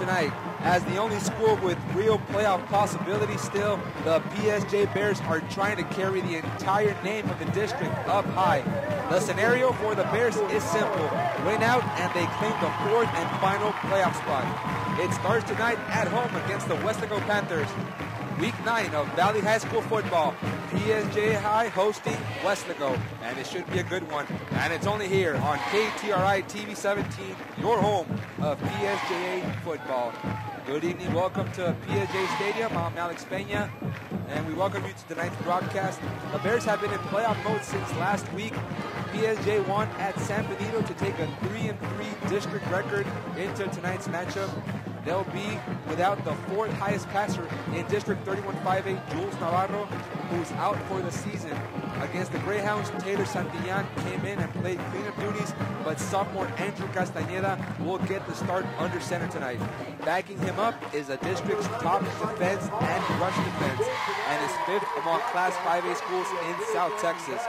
tonight. As the only school with real playoff possibility still, the PSJ Bears are trying to carry the entire name of the district up high. The scenario for the Bears is simple. Win out and they claim the fourth and final playoff spot. It starts tonight at home against the Weslaco Panthers. Week 9 of Valley High School football. PSJA High hosting Weslaco, and it should be a good one. And it's only here on KTRI TV 17, your home of PSJA football. Good evening, welcome to PSJA Stadium. I'm Alex Peña, and we welcome you to tonight's broadcast. The Bears have been in playoff mode since last week. PSJ won at San Benito to take a 3-3 district record into tonight's matchup. They'll be without the fourth highest passer in District 31-5A, Jules Navarro, who's out for the season. Against the Greyhounds, Taylor Santillan came in and played cleanup duties, but sophomore Andrew Castañeda will get the start under center tonight. Backing him up is the district's top defense and rush defense, and is fifth among Class 5A schools in South Texas.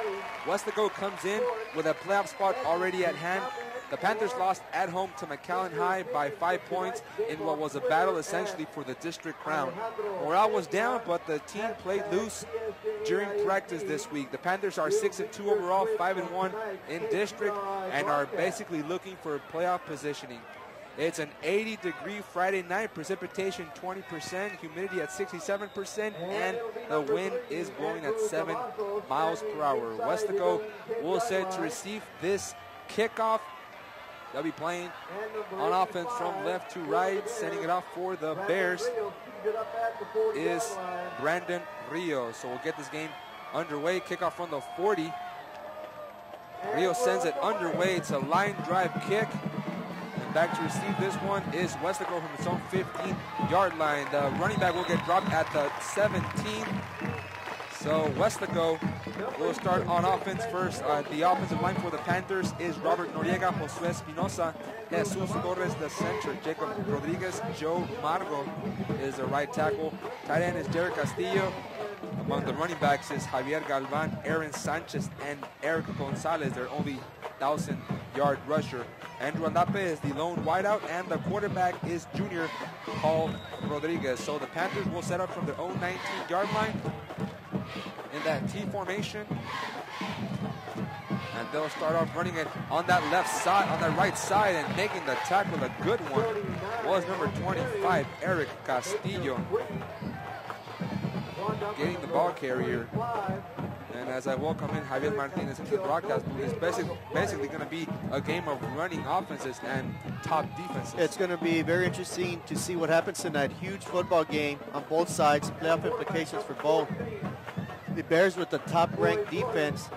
Weslaco comes in with a playoff spot already at hand. The Panthers lost at home to McAllen High by 5 points in what was a battle essentially for the district crown. Morale was down, but the team played loose during practice this week. The Panthers are 6-2 overall, 5-1 in district, and are basically looking for playoff positioning. It's an 80-degree Friday night, precipitation 20%, humidity at 67%, and the wind is blowing at 7 miles per hour. Weslaco will set to receive this kickoff. They'll be playing on offense from left to right. Sending it off for the Bears is Brandon Rios. So we'll get this game underway. Kickoff from the 40. Rios sends it underway. It's a line drive kick. And back to receive this one is Weslaco from its own 15-yard line. The running back will get dropped at the 17. So Weslaco will start on offense first. The offensive line for the Panthers is Robert Noriega, Josue Espinosa, Jesus Torres the center, Jacob Rodriguez, Joe Margo is the right tackle. Tight end is Derek Castillo. Among the running backs is Javier Galvan, Aaron Sanchez, and Eric Gonzalez, their only 1,000-yard rusher. Andrew Andape is the lone wideout, and the quarterback is junior Paul Rodriguez. So the Panthers will set up from their own 19-yard line in that T formation, and they'll start off running it on that left side, on that right side, and making the tackle a good one was number 25, Eric Castillo, getting the ball carrier. And as I welcome in Javier Martinez into the broadcast, it's basically going to be a game of running offenses and top defenses. It's going to be very interesting to see what happens tonight. Huge football game on both sides, playoff implications for both. The Bears with the top-ranked defense,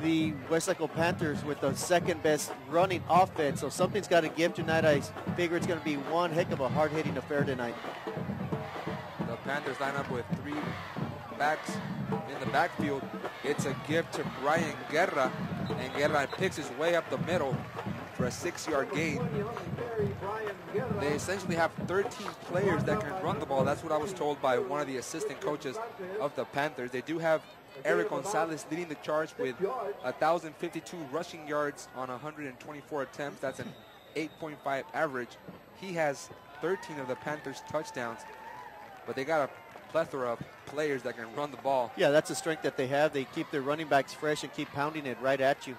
the Weslaco Panthers with the second-best running offense. So something's got to give tonight. I figure it's going to be one heck of a hard-hitting affair tonight. The Panthers line up with 3 backs in the backfield. It's a give to Brian Guerra, and Guerra picks his way up the middle for a 6-yard gain. They essentially have 13 players that can run the ball. That's what I was told by one of the assistant coaches of the Panthers. They do have Eric Gonzalez leading the charge with 1,052 rushing yards on 124 attempts. That's an 8.5 average. He has 13 of the Panthers' touchdowns, but they got a plethora of players that can run the ball. Yeah, that's a strength that they have. They keep their running backs fresh and keep pounding it right at you.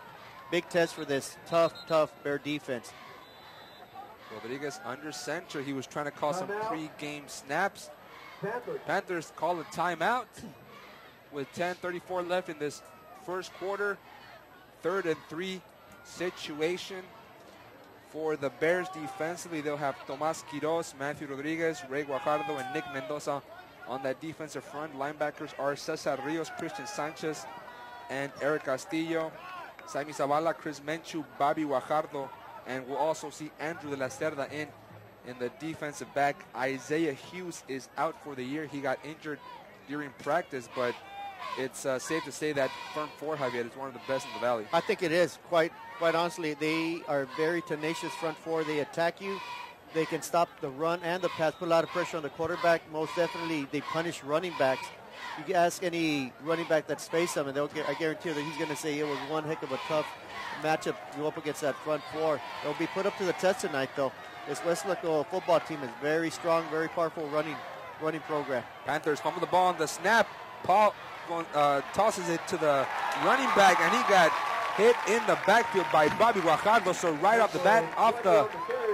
Big test for this tough Bear defense. Rodriguez under center. He was trying to call some pre-game snaps. Panthers call a timeout with 10:34 left in this first quarter. 3rd and 3 situation for the Bears defensively. They'll have Tomas Quiroz, Matthew Rodriguez, Ray Guajardo, and Nick Mendoza on that defensive front. Linebackers are Cesar Rios, Christian Sanchez, and Eric Castillo. Sammy Zavala, Chris Menchu, Bobby Guajardo, and we'll also see Andrew de la Cerda in the defensive back. Isaiah Hughes is out for the year. He got injured during practice, but it's safe to say that front four, Javier, is one of the best in the Valley. I think it is. Quite honestly, they are very tenacious front four. They attack you. They can stop the run and the pass, put a lot of pressure on the quarterback. Most definitely, they punish running backs. You can ask any running back that's faced them, and I guarantee you that he's going to say it was one heck of a tough matchup to go up against that front four. They'll be put up to the test tonight, though. This Weslaco football team is very strong, very powerful running program. Panthers fumble the ball on the snap. Paul tosses it to the running back, and he got hit in the backfield by Bobby Guajardo. So right off the bat, off the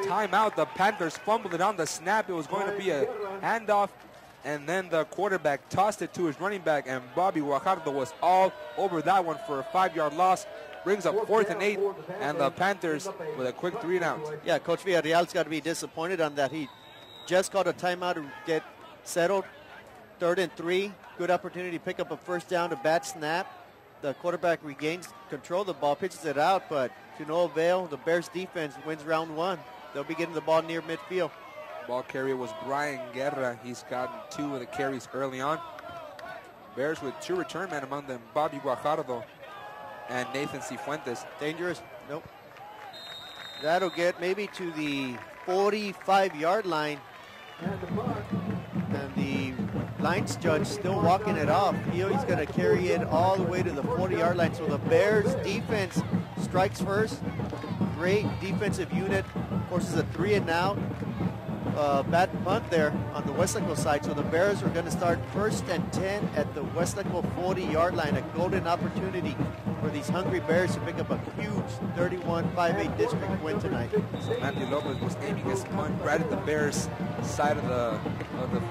timeout, the Panthers fumbled it on the snap. It was going to be a handoff, and then the quarterback tossed it to his running back, and Bobby Guajardo was all over that one for a 5-yard loss. Brings up 4th and 8, and the Panthers with a quick 3-and-out. Yeah, Coach Villarreal's got to be disappointed on that. He just called a timeout to get settled. 3rd and 3, good opportunity to pick up a first down, a bad snap. The quarterback regains control of the ball, pitches it out, but to no avail. The Bears defense wins round 1. They'll be getting the ball near midfield. Ball carrier was Brian Guerra. He's gotten 2 of the carries early on. Bears with 2 return men, among them Bobby Guajardo and Nathan Cifuentes. Dangerous. Nope. That'll get maybe to the 45-yard line. And the lines judge still walking it off. He's going to carry it all the way to the 40-yard line. So the Bears defense strikes first. Great defensive unit. Forces a 3-and-out. Bad punt there on the Weslaco side. So the Bears are going to start 1st and 10 at the Weslaco 40-yard line. A golden opportunity for these hungry Bears to pick up a huge 31-5-8 district win tonight. So Matthew Lopez was aiming his punt right at the Bears side of the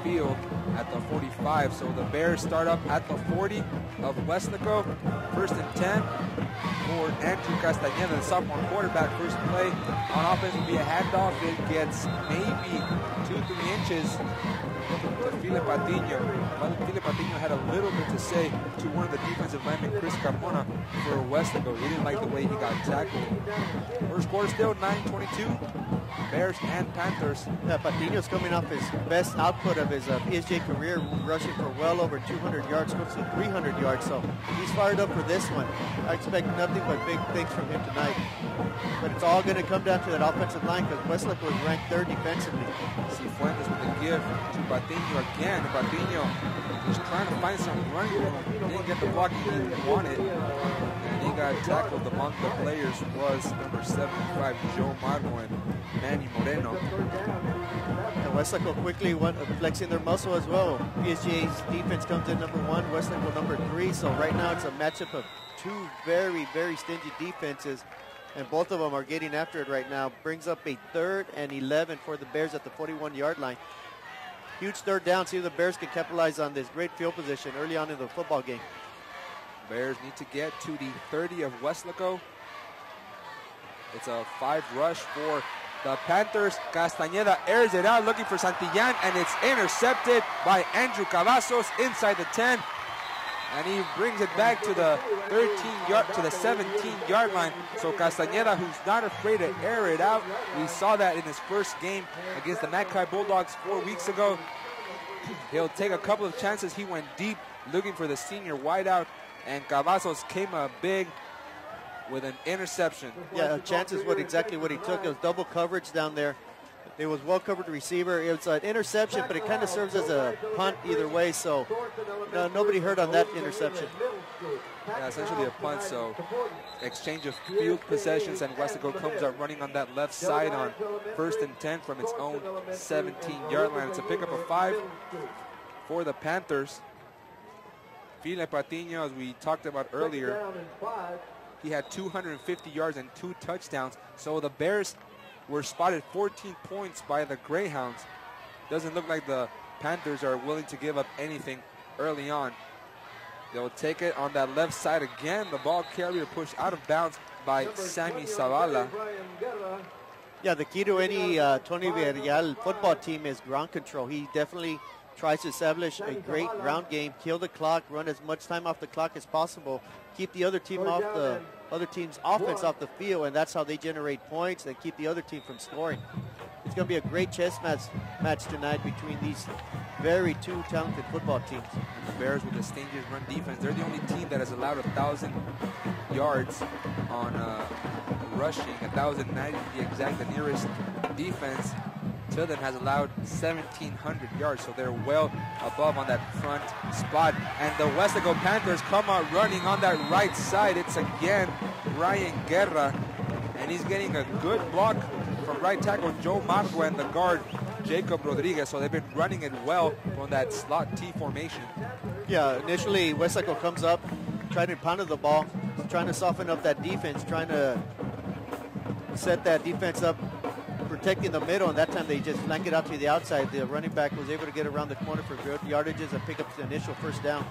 field at the 45. So the Bears start up at the 40 of Weslaco. 1st and 10 for Andrew Castañeda, the sophomore quarterback. First play on offense will be a handoff. It gets maybe 2-3 inches to Filipe Patiño. Filipe Patiño had a little bit to say to one of the defensive linemen, Chris Carmona, for Weslaco. He didn't like the way he got tackled. First quarter still 9-22. Bears and Panthers. Yeah, Patiño's coming off his best output of his PSJA career, rushing for well over 200 yards, close to 300 yards. So he's fired up for this one. I expect nothing but big things from him tonight. But it's all going to come down to that offensive line because Weslaco was ranked 3rd defensively. Cifuentes with the give to Patiño again. Patiño was trying to find some running room. Didn't get the block he wanted. And he got tackled. Among the players was number 75, Joe Margo, and Manny Moreno. And Weslaco quickly flexing their muscle as well. PSJ's defense comes in number 1, Weslaco number 3. So right now it's a matchup of 2 very, very stingy defenses. And both of them are getting after it right now. Brings up a 3rd and 11 for the Bears at the 41-yard line. Huge 3rd down. See if the Bears can capitalize on this great field position early on in the football game. Bears need to get to the 30 of Weslaco. It's a 5 rush for the Panthers. Castañeda airs it out looking for Santillan, and it's intercepted by Andrew Cavazos inside the 10. And he brings it back to the 17-yard line. So Castañeda, who's not afraid to air it out. We saw that in his first game against the Mackay Bulldogs 4 weeks ago. He'll take a couple of chances. He went deep looking for the senior wideout, and Cavazos came up big with an interception. Yeah, chances exactly what he took. It was double coverage down there. It was well-covered receiver. It was an interception, but it kind of serves as a punt either way, so nobody hurt on that interception. Yeah, essentially a punt, so exchange of field possessions, and Weslaco comes out running on that left side on 1st and 10 from its own 17-yard line. It's a pickup of 5 for the Panthers. Filipe Patiño, as we talked about earlier, he had 250 yards and 2 touchdowns, so the Bears were spotted 14 points by the Greyhounds. Doesn't look like the Panthers are willing to give up anything early on. They'll take it on that left side again. The ball carrier pushed out of bounds by Sammy Zavala. Yeah, the key to any Tony Villarreal football team is ground control. He definitely tries to establish a great ground game, kill the clock, run as much time off the clock as possible, keep the other team off the other team's offense off the field, and that's how they generate points and keep the other team from scoring. It's going to be a great chess match tonight between these very 2 talented football teams. The Bears with the stingiest run defense. They're the only team that has allowed 1,000 yards on rushing, 1,090 to be exact. The nearest defense to them has allowed 1,700 yards, so they're well above on that front spot. And the Weslaco Panthers come out running on that right side. It's again Brian Guerra, and he's getting a good block from right tackle Joe Margo and the guard Jacob Rodriguez. So they've been running it well from that slot T formation. Yeah, initially Weslaco comes up, trying to pound the ball, trying to soften up that defense, trying to set that defense up, protecting the middle, and that time they just flank it out to the outside. The running back was able to get around the corner for good yardages and pick up the initial first down.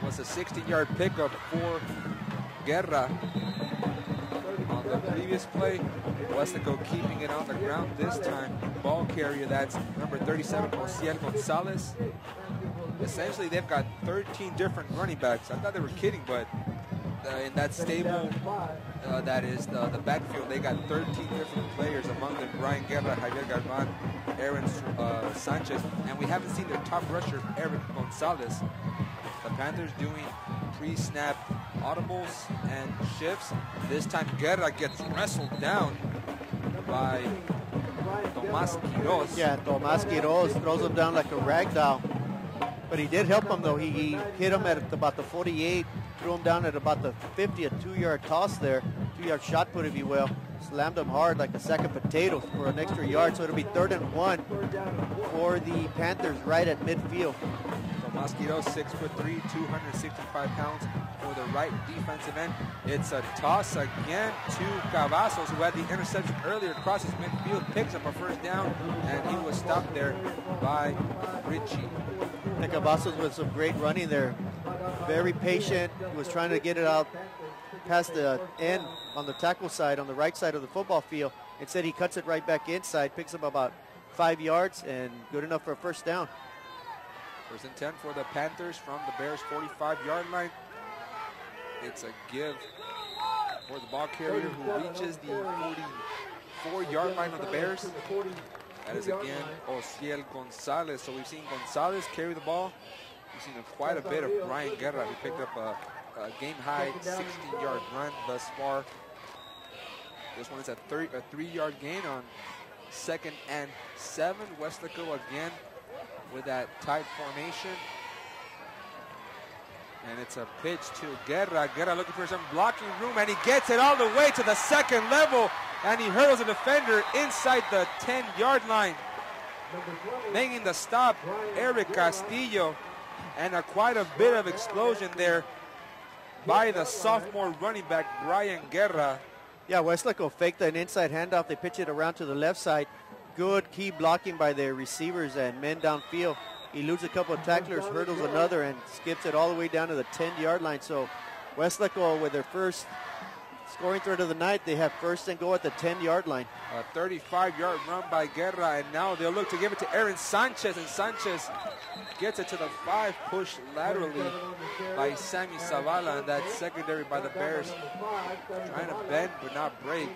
It was a 16-yard pickup for Guerra. On the previous play, Weslaco keeping it on the ground this time. Ball carrier, that's number 37, Osiel Gonzalez. Essentially, they've got 13 different running backs. I thought they were kidding, but in that stable, that is the backfield, they got 13 different players, among them Brian Guerra, Javier Galvan, Aaron Sanchez, and we haven't seen their top rusher, Eric Gonzalez. The Panthers doing pre-snap audibles and shifts. This time Guerra gets wrestled down by Tomas Quiroz. Yeah, Tomas Quiroz throws him down like a rag doll. But he did help him, though. He hit him at about the 48, threw him down at about the 50, a 2-yard toss there, 2-yard shot put, if you will. Slammed him hard like a sack of potatoes for an extra yard. So it'll be 3rd and 1 for the Panthers right at midfield. Tomas Quiroz, 6'3", 265 pounds for the right defensive end. It's a toss again to Cavazos, who had the interception earlier across his midfield, picks up a first down, and he was stopped there by Richie. Cavazos with some great running there. Very patient. He was trying to get it out past the end on the tackle side, on the right side of the football field. Instead, he cuts it right back inside, picks up about 5 yards, and good enough for a first down. 1st and 10 for the Panthers from the Bears' 45-yard line. It's a give for the ball carrier, who reaches the 44-yard line of the Bears. That is again Osiel Gonzalez. So we've seen Gonzalez carry the ball. We've seen quite a bit of Brian Guerra, who picked up a game-high 16-yard run thus far. This one is a 3-yard gain on 2nd and 7. Weslaco again with that tight formation. And it's a pitch to Guerra. Guerra looking for some blocking room, and he gets it all the way to the 2nd level. And he hurdles a defender inside the 10-yard line. Making the stop, Eric Castillo. And quite a bit of explosion there by the sophomore running back, Brian Guerra. Yeah, Weslaco faked an inside handoff. They pitch it around to the left side. Good key blocking by their receivers and men downfield. He eludes a couple of tacklers, hurdles another, and skips it all the way down to the 10-yard line. So Weslaco, with their first scoring threat of the night, they have 1st and goal at the 10-yard line. A 35-yard run by Guerra, and now they'll look to give it to Aaron Sanchez, and Sanchez gets it to the 5, pushed laterally by Sammy Zavala, and that secondary by the Bears trying to bend but not break.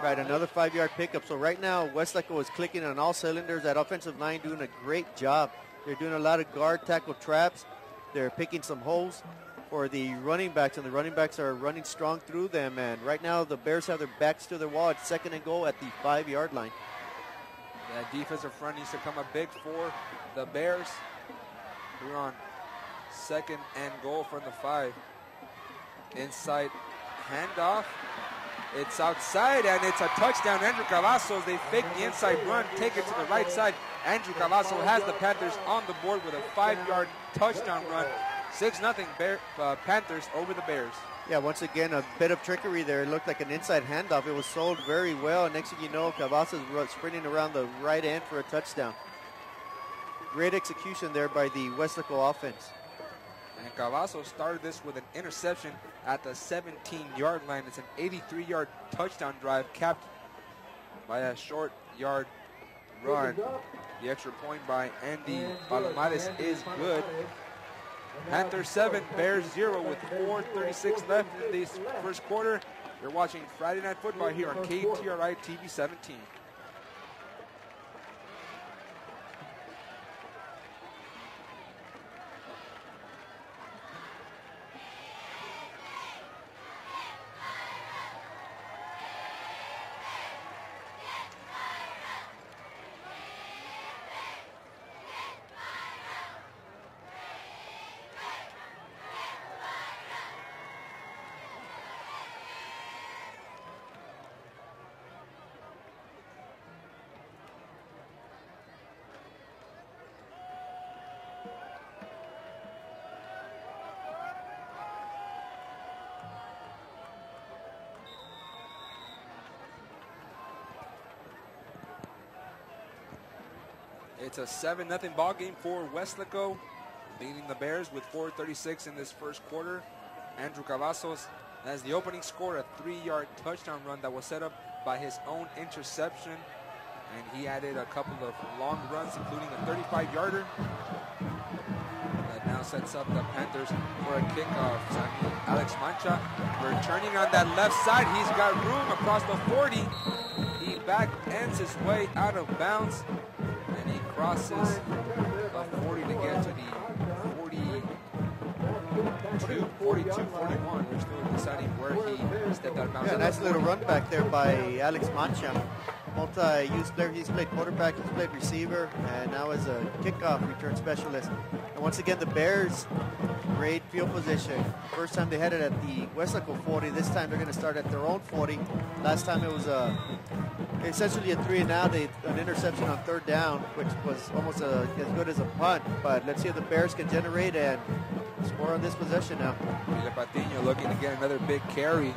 Right, another 5-yard pickup. So right now, Weslaco is clicking on all cylinders. That offensive line doing a great job. They're doing a lot of guard tackle traps. They're picking some holes for the running backs, and the running backs are running strong through them. And right now, the Bears have their backs to their wall. It's 2nd and goal at the 5-yard line. That defensive front needs to come up big for the Bears. We're on 2nd and goal from the 5. Inside handoff. It's outside, and it's a touchdown. Andrew Cavazos, they fake the inside run, take it to the right side. Andrew Cavazos has the Panthers on the board with a 5-yard touchdown run. 6-0 Panthers over the Bears. Yeah, once again, a bit of trickery there. It looked like an inside handoff. It was sold very well. And next thing you know, Cavazos was sprinting around the right end for a touchdown. Great execution there by the Weslaco offense. And Cavazos started this with an interception at the 17-yard line. It's an 83-yard touchdown drive capped by a short yard run. The extra point by Andy Palomares is good. Panthers 7, Bears 0 with 4:36 left in this first quarter. You're watching Friday Night Football here on KTRI TV 17. It's a 7-0 ball game for Weslaco, leading the Bears with 4:36 in this first quarter. Andrew Cavazos has the opening score, a 3-yard touchdown run that was set up by his own interception. And he added a couple of long runs, including a 35-yarder. That now sets up the Panthers for a kickoff. Alex Mancha returning on that left side. He's got room across the 40. He back ends his way out of bounds. And he crosses the 40 to get to the 42-41. We're still deciding where he stepped out of bounds. Yeah, nice little run back there by Alex Mancha. Multi-use player. He's played quarterback, he's played receiver, and now as a kickoff return specialist. And once again, the Bears, great field position. First time they had it at the Weslaco 40. This time they're going to start at their own 40. Last time it was essentially a 3-and-out, an interception on third down, which was almost as good as a punt. But let's see if the Bears can generate and score on this possession now. Felipe Patiño looking to get another big carry.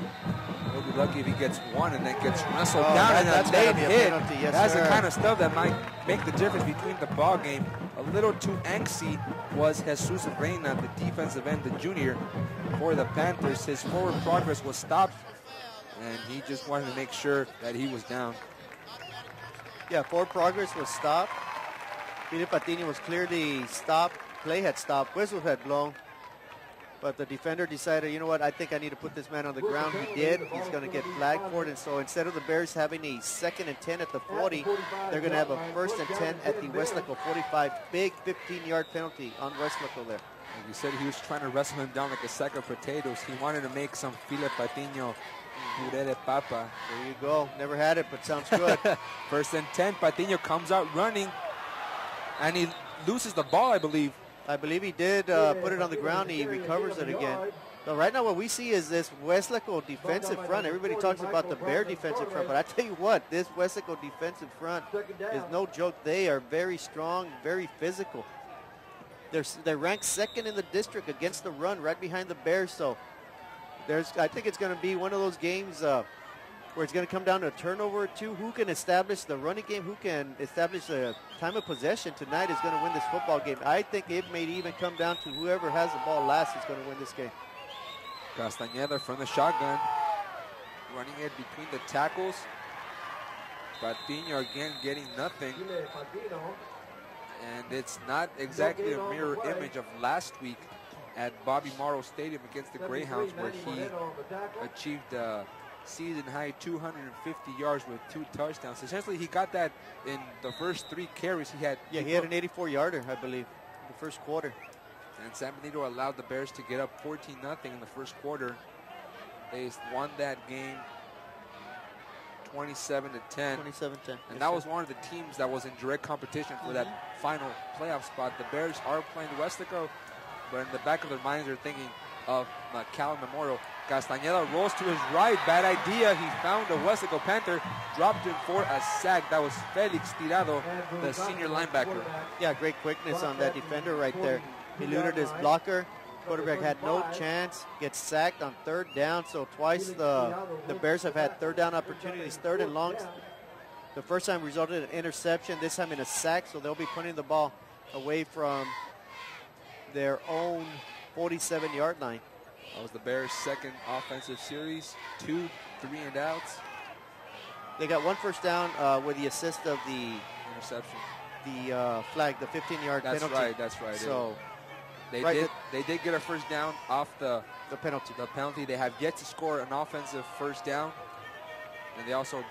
He'll be lucky if he gets one and then gets wrestled down and a late hit. Yes, that's sir. the kind of stuff that might make the difference between the ball game. A little too angsty was Jesus Reina, the defensive end, the junior, for the Panthers. His forward progress was stopped, and he just wanted to make sure that he was down. Yeah, forward progress was stopped. Felipe Patiño was clearly stopped. Play had stopped. Whistle had blown. But the defender decided, you know what, I think I need to put this man on the ground. He did. He's going to get flagged for it. And so instead of the Bears having a 2nd and 10 at the 40, they're going to have a 1st and 10 at the Weslaco 45. Big 15-yard penalty on Weslaco there. Like you said, he was trying to wrestle him down like a sack of potatoes. He wanted to make some Felipe Patiño puré de papa. There you go. Never had it, but sounds good. 1st and 10. Patiño comes out running, and he loses the ball, I believe. I believe he did put it on the ground. He recovers it again. So right now what we see is this Weslaco defensive front. Everybody talks about the Bear defensive front, but I tell you what, this Weslaco defensive front is no joke. They are very strong, very physical. They're ranked 2nd in the district against the run, right behind the Bears. So I think it's going to be one of those games where it's going to come down to a turnover or two. Who can establish the running game? Who can establish a time of possession tonight is going to win this football game. I think it may even come down to whoever has the ball last is going to win this game. Castañeda from the shotgun, running it between the tackles. Patiño again getting nothing. And it's not exactly a mirror image of last week at Bobby Morrow Stadium against the Greyhounds, where he achieved season-high 250 yards with 2 touchdowns. Essentially, he got that in the first 3 carries he had. Yeah, he had an 84-yarder, I believe, in the first quarter. And San Benito allowed the Bears to get up 14-0 in the first quarter. They won that game 27-10. 27-10. And that was one of the teams that was in direct competition for that final playoff spot. The Bears are playing Weslaco, but in the back of their minds, they're thinking of Cal Memorial. Castañeda rolls to his right. Bad idea. He found a Weslaco Panther, dropped him for a sack. That was Felix Tirado, the senior linebacker. Yeah, great quickness on that defender right there. He eluded his blocker. Quarterback had no chance. Gets sacked on 3rd down. So twice the Bears have had 3rd down opportunities, 3rd and longs. The first time resulted in an interception. This time in a sack. So they'll be punting the ball away from their own 47-yard line. That was the Bears' 2nd offensive series. 2 3-and-outs. They got 1 first down with the assist of the interception. The flag, the 15-yard penalty. That's right. So they did get a first down off the penalty. They have yet to score an offensive first down, and they also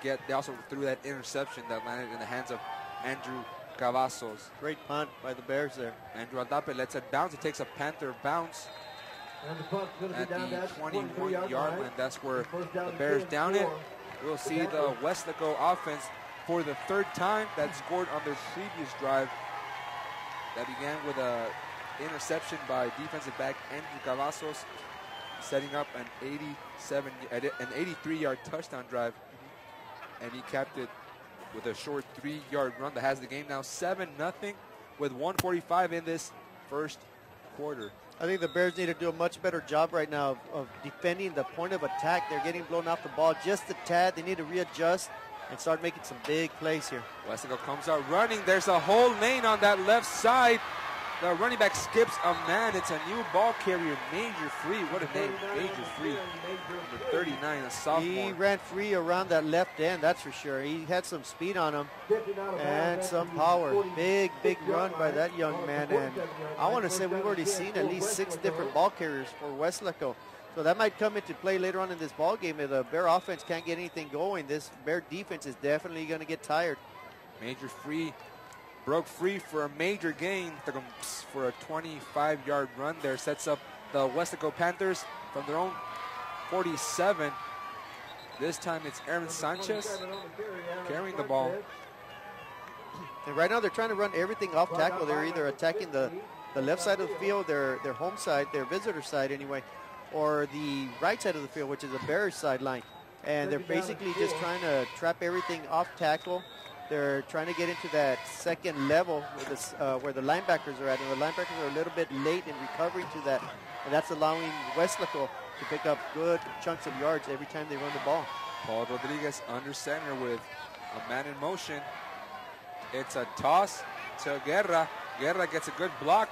threw that interception that landed in the hands of Andrew Cavazos. Great punt by the Bears there. Andrew Aldape lets it bounce. It takes a Panther bounce at the 21-yard line. That's where the Bears down it. We'll see the Weslaco offense for the 3rd time that scored on their previous drive. That began with a interception by defensive back Andrew Cavazos, setting up an 83-yard touchdown drive, and he capped it with a short 3-yard run that has the game now 7-0 with 1:45 in this first quarter. I think the Bears need to do a much better job right now of defending the point of attack. They're getting blown off the ball just a tad. They need to readjust and start making some big plays here. Weslaco comes out running. There's a whole lane on that left side. The running back skips a man. It's a new ball carrier, Major Free. What a name, Major Free. Number 39, a sophomore. He ran free around that left end, that's for sure. He had some speed on him and some power. Big, big run by that young man. And I want to say we've already seen at least 6 different ball carriers for Weslaco. So that might come into play later on in this ball game. If the Bear offense can't get anything going, this Bear defense is definitely going to get tired. Major Free broke free for a major gain for a 25-yard run there. Sets up the Weslaco Panthers from their own 47. This time it's Aaron Sanchez carrying the ball. And right now they're trying to run everything off tackle. They're either attacking the left side of the field, their home side, their visitor side anyway, or the right side of the field, which is a Bears sideline. And they're basically just trying to trap everything off tackle. They're trying to get into that second level where the linebackers are at, and the linebackers are a little bit late in recovering to that, and that's allowing Weslaco to pick up good chunks of yards every time they run the ball. Paul Rodriguez under center with a man in motion. It's a toss to Guerra. Guerra gets a good block,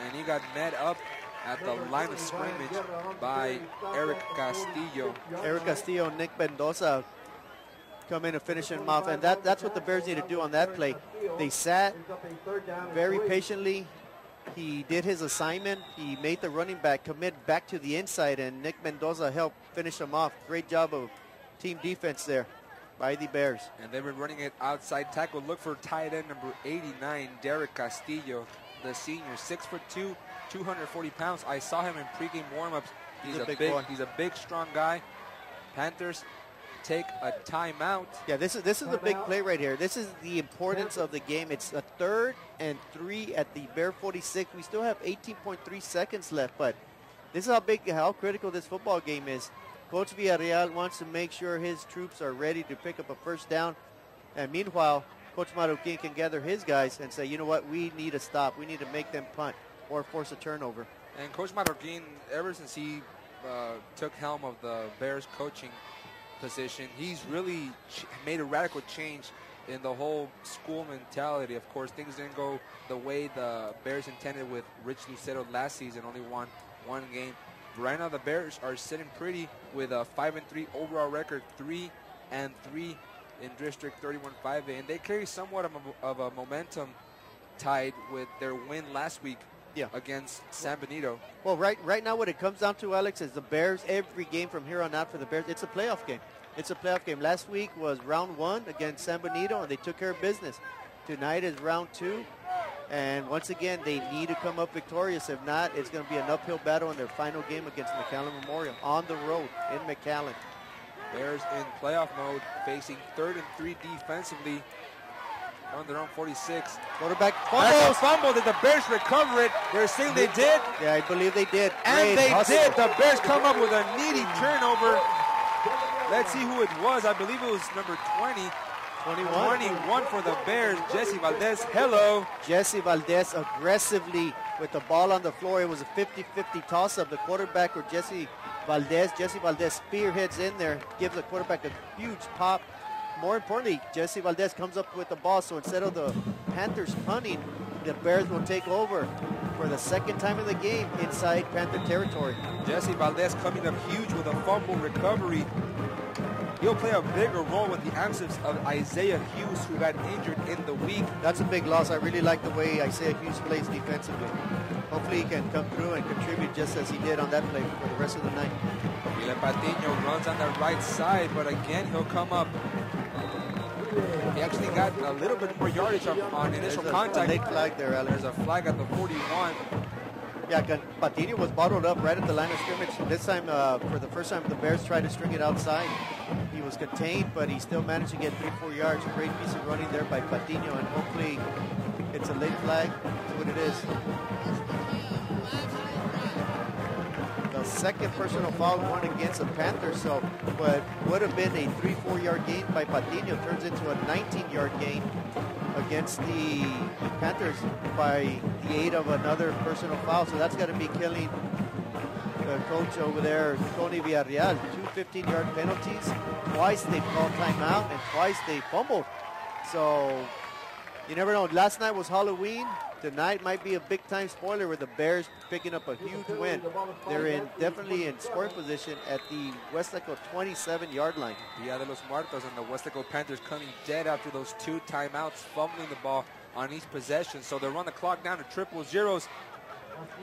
and he got met up at the line of scrimmage by Eric Castillo. Eric Castillo and Nick Mendoza come in and finish him off, and that's what the Bears need to do on that play. They sat very patiently. He did his assignment. He made the running back commit back to the inside, and Nick Mendoza helped finish him off. Great job of team defense there by the Bears. And they've been running it outside tackle. Look for tight end number 89, Derek Castillo, the senior, 6'2", 240 pounds. I saw him in pregame warmups. He's a big, strong guy. Panthers take a timeout. Yeah, this is a big play right here. This is the importance of the game. It's a 3rd and 3 at the Bear 46. We still have 18.3 seconds left, but this is how critical this football game is. Coach Villarreal wants to make sure his troops are ready to pick up a first down, and meanwhile, Coach Marroquin can gather his guys and say, you know what, we need to stop. We need to make them punt or force a turnover. And Coach Marroquin, ever since he took helm of the Bears coaching position, he's really made a radical change in the whole school mentality. Of course, things didn't go the way the Bears intended with Rich Lucero last season, only won 1 game. Right now, the Bears are sitting pretty with a 5-3 overall record, 3-3 in District 31-5A, and they carry somewhat of a momentum tied with their win last week against San Benito. Well, right now what it comes down to, Alex, is the Bears, every game from here on out for the Bears, it's a playoff game. It's a playoff game. Last week was round 1 against San Benito, and they took care of business. Tonight is round 2, and once again, they need to come up victorious. If not, it's going to be an uphill battle in their final game against McAllen Memorial on the road in McAllen. Bears in playoff mode, facing 3rd and 3 defensively on their own 46. Quarterback fumble. Fumble. Did the Bears recover it? They're saying they did. Yeah, I believe they did. And they did. The Bears come up with a needy turnover. Let's see who it was. I believe it was number 20. 21 for the Bears. Jesse Valdez. Hello. Jesse Valdez aggressively with the ball on the floor. It was a 50-50 toss-up. The quarterback, or Jesse Valdez spearheads in there, gives the quarterback a huge pop. More importantly, Jesse Valdez comes up with the ball, so instead of the Panthers punting, the Bears will take over for the 2nd time in the game inside Panther territory. Jesse Valdez coming up huge with a fumble recovery. He'll play a bigger role with the absence of Isaiah Hughes, who got injured in the week. That's a big loss. I really like the way Isaiah Hughes plays defensively. Hopefully he can come through and contribute just as he did on that play for the rest of the night. Miguel Patiño runs on the right side, but again, he'll come up. He actually got a little bit more yardage on initial contact. A late flag there, Alex. There's a flag at the 41. Yeah, Patiño was bottled up right at the line of scrimmage. This time, for the first time, the Bears tried to string it outside. He was contained, but he still managed to get 3-4 yards. A great piece of running there by Patiño, and hopefully it's a late flag. That's what it is. The 2nd personal foul won against the Panthers, so what would have been a 3-4 yard gain by Patiño turns into a 19-yard gain against the Panthers by the aid of another personal foul. So that's got to be killing the coach over there, Tony Villarreal. 2 15-yard penalties. Twice they called timeout, and twice they fumbled. So you never know. Last night was Halloween. Tonight might be a big-time spoiler with the Bears picking up a huge win. They're definitely in scoring position at the Weslaco 27-yard line. Dia de los Muertos, and the Weslaco Panthers coming dead after those 2 timeouts, fumbling the ball on each possession. So they run the clock down to triple zeros.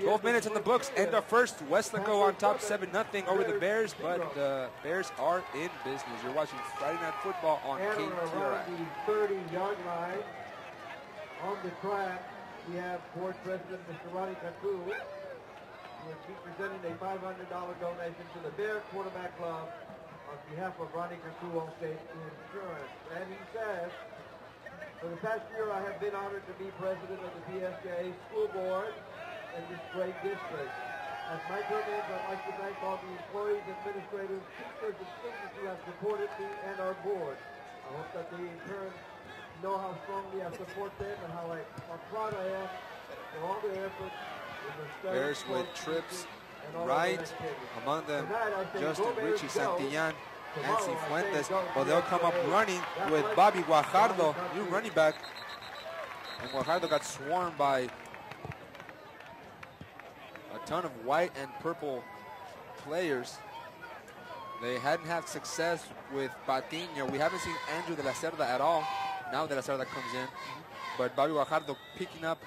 12 minutes in the books. End of first. Weslaco on top 7-0 over the Bears, but the Bears are in business. You're watching Friday Night Football on KTRI. 30-yard line. On the track, we have board president Mr. Ronnie Kaku, who will be presenting a $500 donation to the Bear Quarterback Club on behalf of Ronnie Kaku Allstate Insurance. And he says, for the past year I have been honored to be president of the PSJA School Board in this great district. As my turn ends, I'd like to thank all the employees, administrators, teachers, and students who have supported me and our board. I hope that they in turn know how strongly I support them and how proud I am for all their efforts in the study. Bears with trips right, among them Justin Richie Santillán and Cifuentes, but they'll come up running with Bobby Guajardo, new running back, and Guajardo got swarmed by a ton of white and purple players. They hadn't had success with Patiño. We haven't seen Andrew de la Cerda at all. Now De La Cerda comes in, but Bobby Guajardo picking up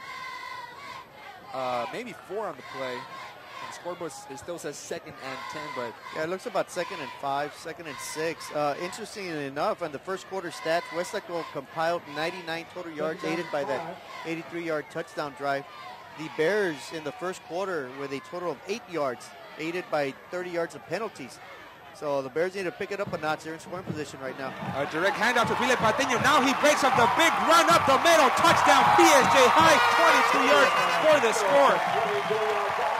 maybe 4 on the play. And the scoreboard it still says 2nd and 10, but yeah, it looks about 2nd and 5, 2nd and 6. Interestingly enough, on the first quarter stats, Weslaco compiled 99 total yards, aided by that 83-yard touchdown drive. The Bears in the first quarter with a total of 8 yards, aided by 30 yards of penalties. So the Bears need to pick it up a notch. They're in scoring position right now. A direct handoff to Felipe Patiño. Now he breaks up the big run up the middle. Touchdown, PSJ High, 22 yards for the score.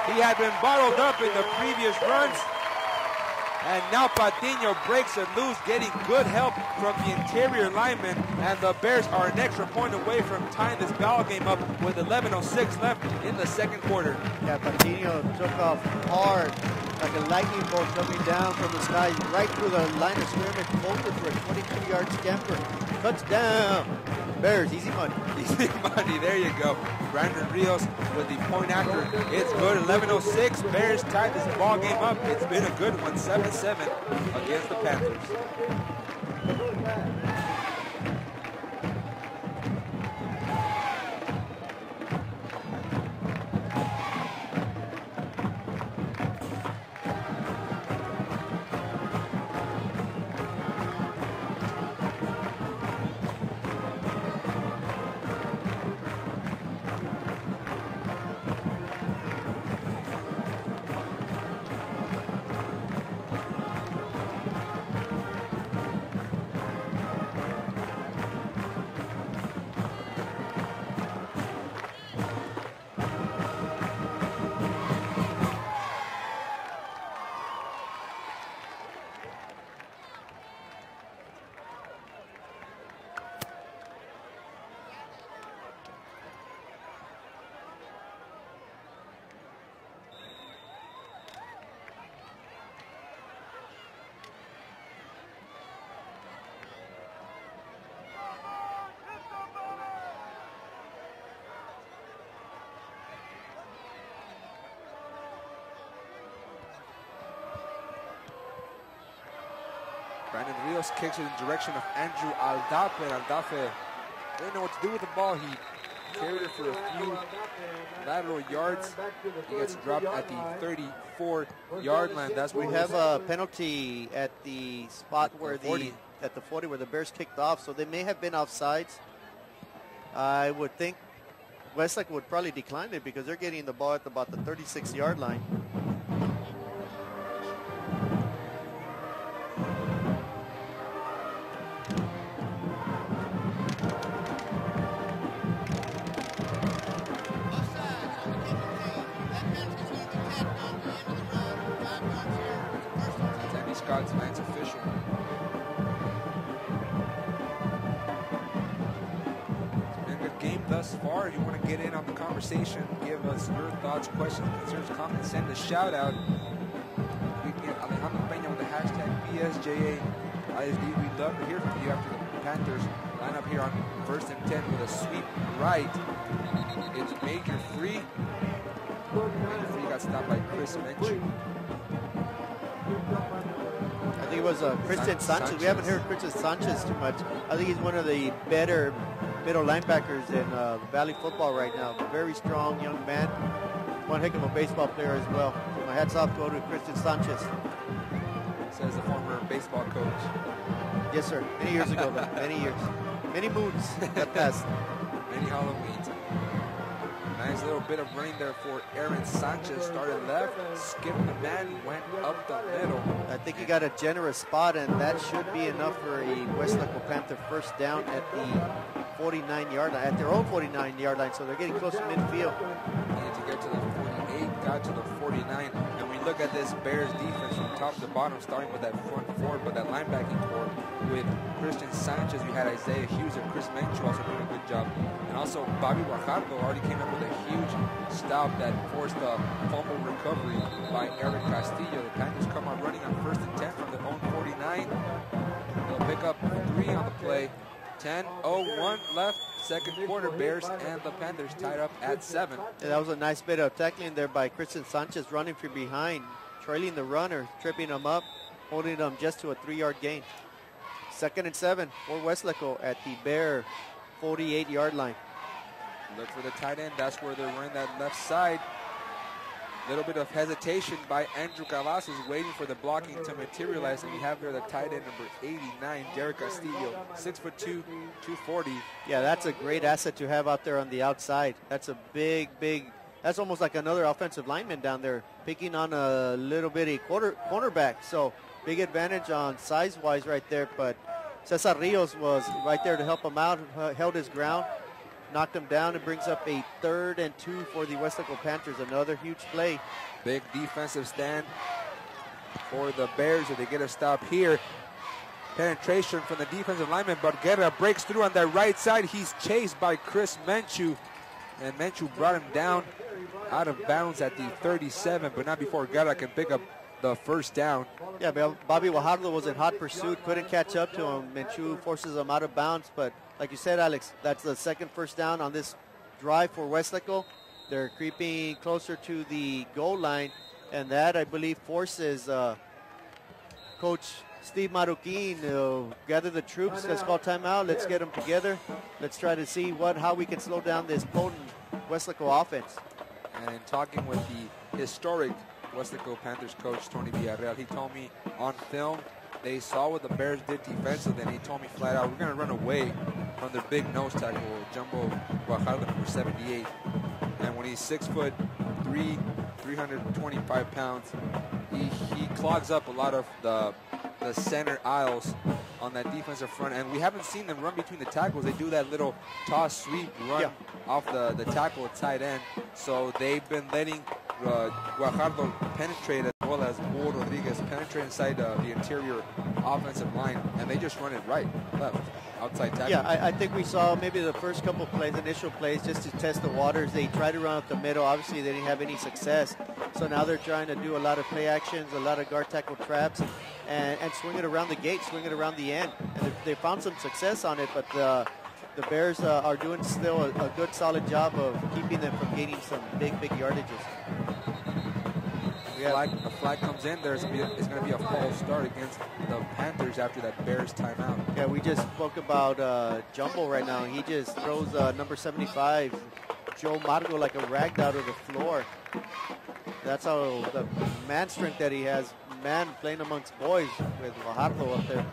He had been bottled up in the previous runs. And now Patiño breaks it loose, getting good help from the interior lineman. And the Bears are an extra point away from tying this ball game up with 11:06 left in the second quarter. Yeah, Patiño took off hard, like a lightning bolt coming down from the sky, right through the line of scrimmage, bolted for a 22-yard scamper. Touchdown! Bears, easy money. Easy money, there you go. Brandon Rios with the point after. It's good, 11:06. Bears tied this ball game up. It's been a good one, 7-7 against the Panthers. Brandon Rios kicks it in the direction of Andrew Aldafe. And Aldafe didn't know what to do with the ball. He carried it for a few lateral yards. He gets dropped at the 34-yard line. That's where we have a penalty at the spot where at the 40 where the Bears kicked off. So they may have been offsides. I would think Weslaco would probably decline it because they're getting the ball at about the 36-yard line. Tonight's official. It's been a good game thus far. If you want to get in on the conversation, give us your thoughts, questions, concerns, comments, send a shout out Alejandro Peña with the hashtag PSJA ISD. We'd love to hear from you after the Panthers line up here on 1st and 10 with a sweep right. It's Major Free. Major Free got stopped by Chris Menchu. I think it was Christian Sanchez. We haven't heard Christian Sanchez too much. I think he's one of the better middle linebackers in Valley football right now. Very strong young man. One heck of a baseball player as well. So my hats off go to Christian Sanchez. Says the former baseball coach. Yes, sir. Many years ago, though. Many years. Many moons that passed. Many Halloweens. Nice little bit of running there for Aaron Sanchez. Started left, skipped the man, went up the middle. I think he got a generous spot, and that should be enough for a Weslaco Panther first down at the 49-yard line, at their own 49-yard line, so they're getting close to midfield. Needed to get to the 48, got to the 49, and we look at this Bears defense from top to bottom, starting with that front four, but that linebacking core with Christian Sanchez. You had Isaiah Hughes and Chris Menchu also doing a good job, and also Bobby Guajardo already came up with a huge stop that forced a fumble recovery by Eric Castillo. The Panthers come out running on 1st and 10 from their own 49. They'll pick up 3 on the play. 10:01 left, second quarter. Bears and the Panthers tied up at 7. Yeah, that was a nice bit of tackling there by Christian Sanchez, running from behind, trailing the runner, tripping him up, holding him just to a 3-yard gain. 2nd and 7 for Weslaco at the Bear 48-yard line. Look for the tight end. That's where they're running that left side. Little bit of hesitation by Andrew Cavazos, waiting for the blocking to materialize. And we have there the tight end number 89, Derek Castillo, 6'2", 240. Yeah, that's a great asset to have out there on the outside. That's a big, that's almost like another offensive lineman down there, picking on a little bitty cornerback. So big advantage on size-wise right there. But Cesar Rios was right there to help him out, held his ground, knocked him down, and brings up a 3rd and 2 for the Weslaco Panthers. Another huge play. Big defensive stand for the Bears if they get a stop here. Penetration from the defensive lineman, but Guerra breaks through on that right side. He's chased by Chris Menchu, and Menchu brought him down out of bounds at the 37, but not before Guerra can pick up the first down. Yeah, Bobby Guajardo was in hot pursuit, couldn't catch up to him. Menchu forces him out of bounds, but like you said, Alex, that's the second first down on this drive for Weslaco. They're creeping closer to the goal line, and that, I believe, forces Coach Steve Maruquin to gather the troops. Let's call timeout. Let's get them together. Let's try to see how we can slow down this potent Weslaco offense. And in talking with the historic Weslaco Panthers coach, Tony Villarreal, he told me on film they saw what the Bears did defensively, and he told me flat out, we're going to run away from their big nose tackle, Jumbo Guajardo, number 78. And when he's 6'3", 325 pounds, he clogs up a lot of the center aisles on that defensive front, and we haven't seen them run between the tackles. They do that little toss sweep run off the tackle at tight end, so they've been letting Guajardo penetrate, as well as Bull Rodriguez penetrate inside the interior offensive line, and they just run it right, left, outside tackle. Yeah, I think we saw maybe the first couple plays, initial plays, just to test the waters. They tried to run up the middle. Obviously, they didn't have any success. So now they're trying to do a lot of play actions, a lot of guard tackle traps, and swing it around the gate, swing it around the end. And they found some success on it, but the Bears are doing still a good, solid job of keeping them from gaining some big yardages. A flag comes in. It's going to be a false start against the Panthers after that Bears timeout. Yeah, we just spoke about Jumbo right now. He just throws number 75, Joe Margo, like a rag out of the floor. That's how the man strength that he has. Man playing amongst boys with Guajardo up there.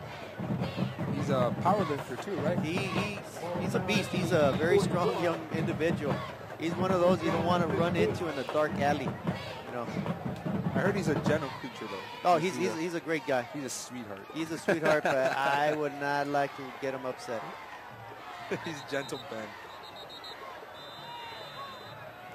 He's a power lifter too, right? He's a beast. He's a very strong young individual. He's one of those you don't want to run into in a dark alley. You know. I heard he's a gentle creature though. Oh, he's a great guy. He's a sweetheart. He's a sweetheart, but I would not like to get him upset. He's gentle, Ben.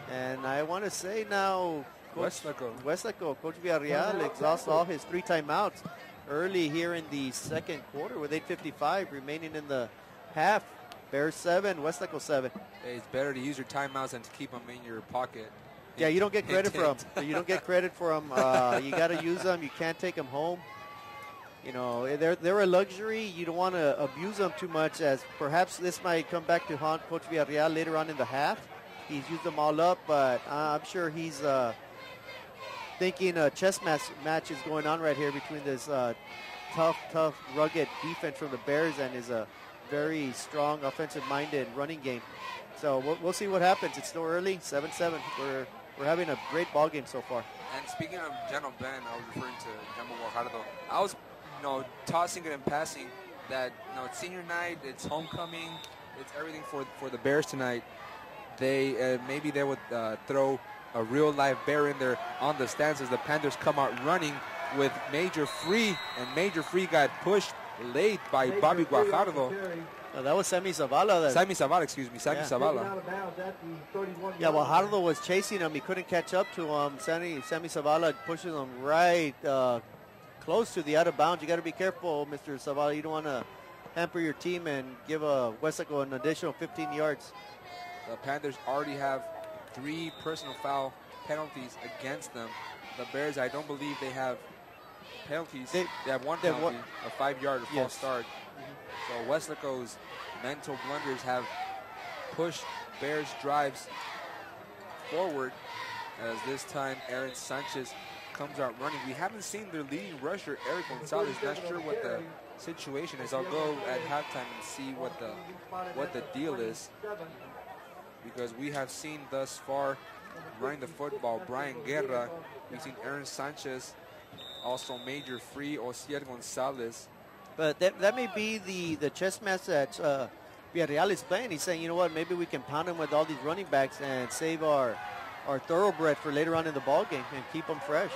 And I want to say now, Weslaco, Coach Villarreal exhausts all his 3 timeouts early here in the second quarter with 8:55 remaining in the half. Bears 7, Weslaco 7. Hey, it's better to use your timeouts than to keep them in your pocket Yeah, you don't get credit for them. You don't get credit for them. You got to use them. You can't take them home. You know, they're a luxury. You don't want to abuse them too much, as perhaps this might come back to haunt Coach Villarreal later on in the half. He's used them all up, but I'm sure he's thinking a chess match is going on right here between this tough, rugged defense from the Bears and his very strong offensive-minded running game. So we'll see what happens. It's still early, 7-7. We're having a great ball game so far. And speaking of General Ben, I was referring to Jumbo Guajardo. I was, tossing it and passing that, it's senior night, it's homecoming, it's everything for the Bears tonight. They maybe they would throw a real live bear in there on the stands as the Panthers come out running with Major Free, and Major Free got pushed late by Bobby Guajardo. No, that was Sammy Zavala. Sammy Zavala. Zavala. Yeah, Guajardo was chasing him. He couldn't catch up to him. Sammy Zavala pushes him right close to the out of bounds. You got to be careful, Mr. Zavala. You don't want to hamper your team and give Weslaco an additional 15 yards. The Panthers already have 3 personal foul penalties against them. The Bears, I don't believe they have penalties. They have one penalty, a 5-yard false start. So Weslaco's mental blunders have pushed Bears drives forward, as this time Aaron Sanchez comes out running. We haven't seen their leading rusher, Eric Gonzalez. Not sure what the situation is. I'll go at halftime and see what the deal is, because we have seen thus far running the football Brian Guerra. We've seen Aaron Sanchez, also Major Free, Osiel Gonzalez. But that may be the chess match that Villarreal is playing. He's saying, you know what, maybe we can pound him with all these running backs and save our thoroughbred for later on in the ball game and keep them fresh.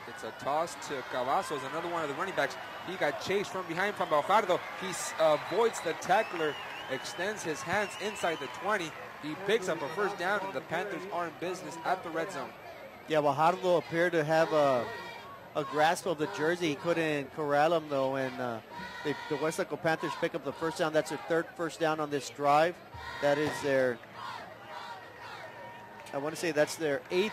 It's a toss to Cavazos, another one of the running backs. He got chased from behind from Guajardo. He avoids the tackler, extends his hands inside the 20. He picks up a first down, and the Panthers are in business at the red zone. Yeah, Guajardo appeared to have a grasp of the jersey. He couldn't corral him, though, and the Weslaco Panthers pick up the first down. That's their 3rd first down on this drive. That is their, I want to say that's their 8th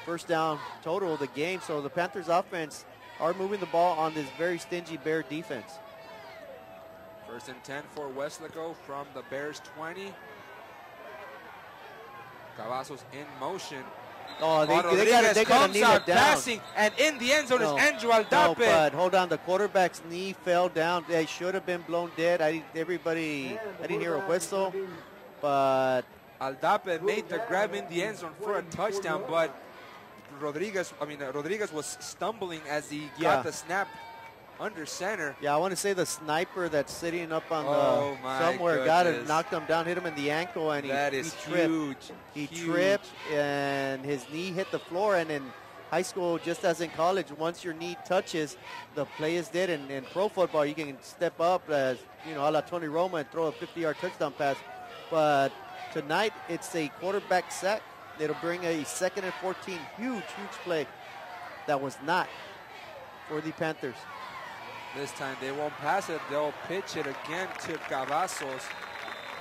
first down total of the game. So the Panthers offense are moving the ball on this very stingy Bear defense. 1st and 10 for Weslaco from the Bears 20. Cavazos in motion. Oh, they got to kneel it down. Passing, and in the end zone is Andrew Aldape. No, but hold on. The quarterback's knee fell down. They should have been blown dead. I didn't hear a whistle, but Aldape made the grab in the end zone for a touchdown, but Rodriguez was stumbling as he got the snap under center. Yeah, I want to say the sniper that's sitting up on somewhere goodness. got it, knocked him down, hit him in the ankle, and he tripped. Huge. He tripped, and his knee hit the floor. And in high school, just as in college, once your knee touches, the play is dead. And in pro football, you can step up as, a la Tony Roma and throw a 50-yard touchdown pass. But tonight, it's a quarterback sack. It'll bring a 2nd and 14, huge play that was not for the Panthers. This time they won't pass it. They'll pitch it again to Cavazos.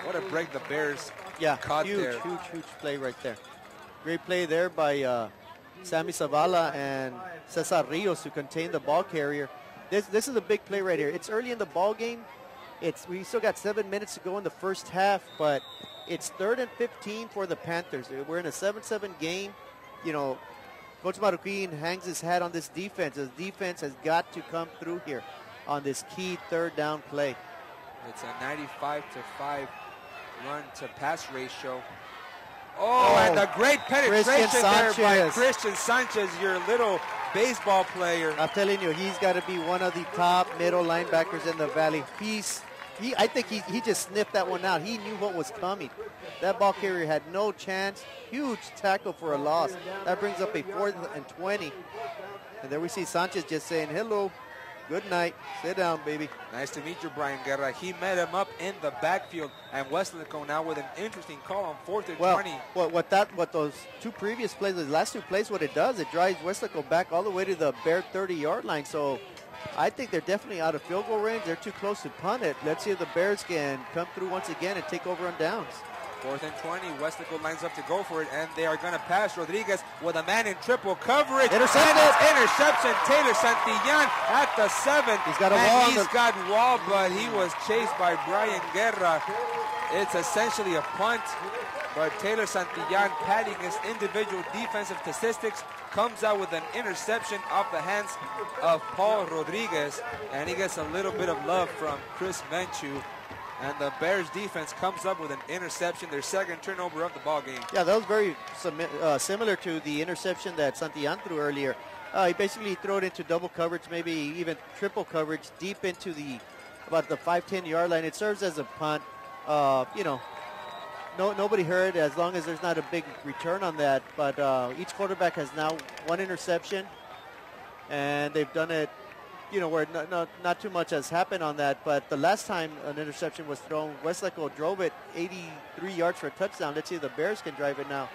What a break the Bears caught there. Huge play right there. Great play there by Sammy Zavala and Cesar Rios to contain the ball carrier. This is a big play right here. It's early in the ball game. We still got 7 minutes to go in the first half, but it's 3rd and 15 for the Panthers. We're in a 7-7 game. Coach Marroquin hangs his hat on this defense. This defense has got to come through here on this key 3rd down play. It's a 95-5 run to pass ratio. And a great penetration there by Christian Sanchez, your little baseball player. I'm telling you, he's got to be one of the top middle linebackers in the Valley. I think he just sniffed that one out. He knew what was coming. That ball carrier had no chance. Huge tackle for a loss. That brings up a 4th and 20. And there we see Sanchez just saying, hello, good night, sit down, baby. Nice to meet you, Brian Guerra. He met him up in the backfield, and Weslaco now with an interesting call on 4th and 20. What those 2 previous plays, the last 2 plays, what it does, it drives Weslaco back all the way to the Bear 30-yard line. So I think they're definitely out of field goal range. They're too close to punt it. Let's see if the Bears can come through once again and take over on downs. 4th and 20. Weslaco lines up to go for it, and they are going to pass Rodriguez with a man in triple coverage. Interception. Taylor Santillán at the 7. He's got a wall. He's got wall, but he was chased by Brian Guerra. It's essentially a punt, but Taylor Santillán, padding his individual defensive statistics, comes out with an interception off the hands of Paul Rodriguez, and he gets a little bit of love from Chris Menchu. And the Bears defense comes up with an interception, their second turnover of the ball game. Yeah, that was very similar to the interception that Santillán threw earlier. He basically threw it into double coverage, maybe even triple coverage, deep into about the 5-10 yard line. It serves as a punt. Nobody hurt as long as there's not a big return on that. But each quarterback has now one interception, and they've done it, where not too much has happened on that. But the last time an interception was thrown, Weslaco drove it 83 yards for a touchdown. Let's see if the Bears can drive it now.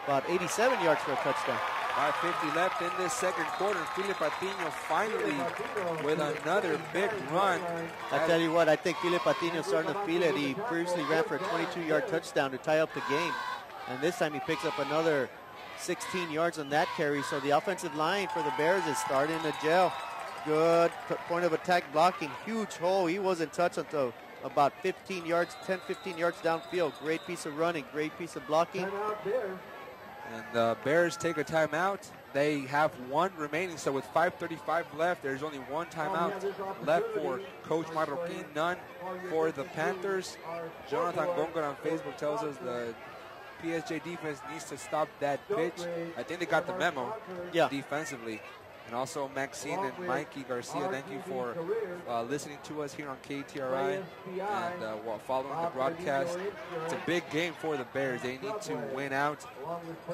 About 87 yards for a touchdown. 5:50 left in this second quarter. Philip Patiño finally with another big run. I tell you what, I think Philip Patiño's starting to feel it. He previously ran for a 22-yard touchdown to tie up the game. And this time he picks up another 16 yards on that carry. So the offensive line for the Bears is starting to gel. Good point of attack blocking. Huge hole. He wasn't touched until about 15 yards, 10, 15 yards downfield. Great piece of running, great piece of blocking. And the Bears take a timeout. They have one remaining, so with 5:35 left, there's only one timeout left for Coach Marroquin, none for the Panthers. Jonathan Gongar on Facebook tells us the PSJ defense needs to stop that pitch. I think they got the memo defensively. And also Maxine and Mikey Garcia, thank you for listening to us here on KTRI and while following the broadcast. It's a big game for the Bears. They need to win out.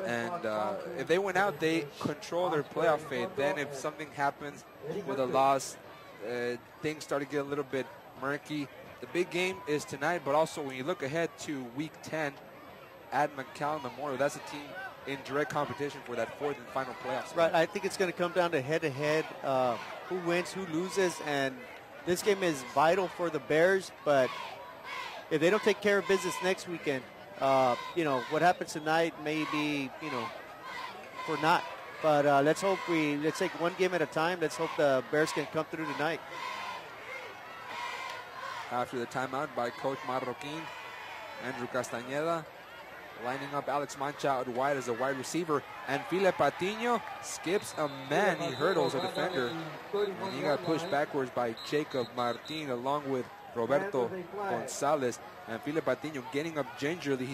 And if they win out, they control their playoff fate. Then if something happens with a loss, things start to get a little bit murky. The big game is tonight, but also when you look ahead to Week 10 at McAllen Memorial, that's a team in direct competition for that 4th and final playoff spot. Right, I think it's going to come down to head-to-head, who wins, who loses, and this game is vital for the Bears, but if they don't take care of business next weekend, what happens tonight may be, for naught. But let's take one game at a time. Let's hope the Bears can come through tonight. After the timeout by Coach Marroquin, Andrew Castañeda lining up Alex Mancha out wide as a wide receiver, and Philip Patiño skips a man. He hurdles a defender, and he got pushed backwards by Jacob Martin along with Roberto Gonzalez. And Philip Patiño getting up gingerly.